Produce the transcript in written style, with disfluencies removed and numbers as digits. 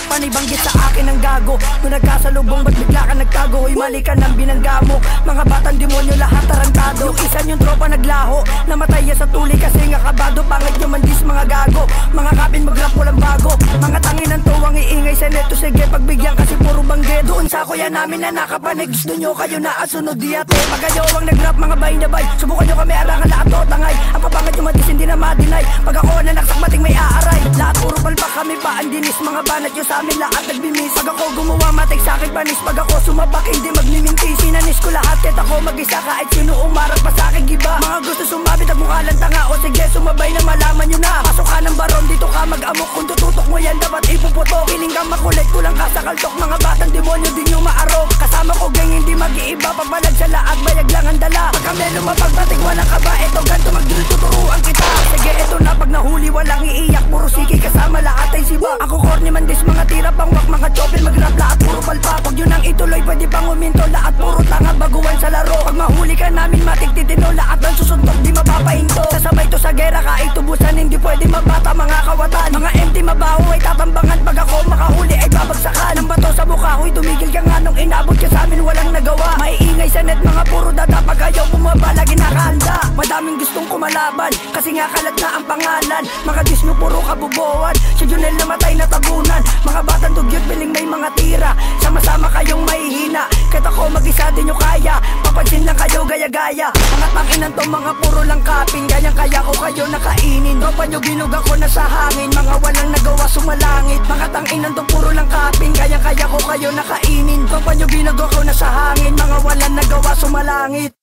Panibanggit sa akin ang gago, nung nagkasalubong ba't bigla ka nagtago? Hoy mali ka ng binangga mo, mga batang demonyo lahat tarantado. Yung isa yung tropa naglaho, namatay ya sa tuli kasi nga kabado. Pangit nyo mandis mga gago, mga kapin mag-rap walang bago. Mga tangin ng tuwang iingay sa neto, sige pagbigyan kasi puro banggit. Doon sa kuya namin na nakapanig, gusto nyo kayo na asunod diyate. Magayawang nag-rap mga bay na bay, subukan nyo kami arangan lahat o tangay. Ang papangit nyo mandis hindi na madinay, pag ako nanaksak mating may aaray. Lahat puro palpak kami pa ang dinis, mga banat nyo sa amin lahat nagbimis. Pag ako gumawa matik sa'kin panis, pag ako sumabak hindi magmiminti. Sinanis ko lahat kahit ako mag-isa, kahit sino umarap pa sa'kin giba. Mga gusto sumabit at mukha lang tanga, o sige sumabay na malaman nyo na. Pasok ka ng baron dito ka mag-amok, kung tututok mo yan dapat ipuputok. Piling kang makulit kulang ka sa kaltok, mga batang demonyo di nyo maarok. Kasama ko gang hindi mag-iiba, pabalag sa lahat bayag lang ang dala. Pag kami lumapagbatik walang kaba, eto ganto mag-drill tuturuan kita. Sige eto na pag nahuli walang iiyak, puro siki kasama lahat ay siba. Ako corny man dis mga tira pangwak, mga chopin mag-rap lahat puro palpa. Pag yun ang ituloy pwede pang uminto, lahat puro tanga baguhan sa laro. Pag mahuli ka namin matik titino, lahat ng susuntok di mapapahinto. Sasabay to sa gera ka itubusan, hindi pwede mabata mga kawatan. Mga empty mabaho ay tatambangan, pag ako makahuli ay babagsakan. Ang bato sa mukha, huy tumigil ka nga nung inabot ka sa amin walang nagawa. Maiingay sa net mga puro data, pag ayaw bumaba lagi nakahanda. Madaming gustong kumalaban, kasi nga kalat na ang pangalan. Mga disno puro kabubuan, si Junel namatay na tabunan. Mga batang dugyot piling may mga tira, sama-sama kayong mahihina. Kahit ako mag-isa din nyo kaya, papansin lang kayo gaya-gaya. Mga tanginan to mga puro lang kaping, ganyang kaya ko kayo nakainin. Tropa nyo ginug ako na sa hangin, mga walang nagawa sumalangit. Mga tanginan to puro lang kaping, ganyang kaya ko kayo nakainin. Tropa nyo ginug ako na sa hangin, mga walang nagawa sumalangit.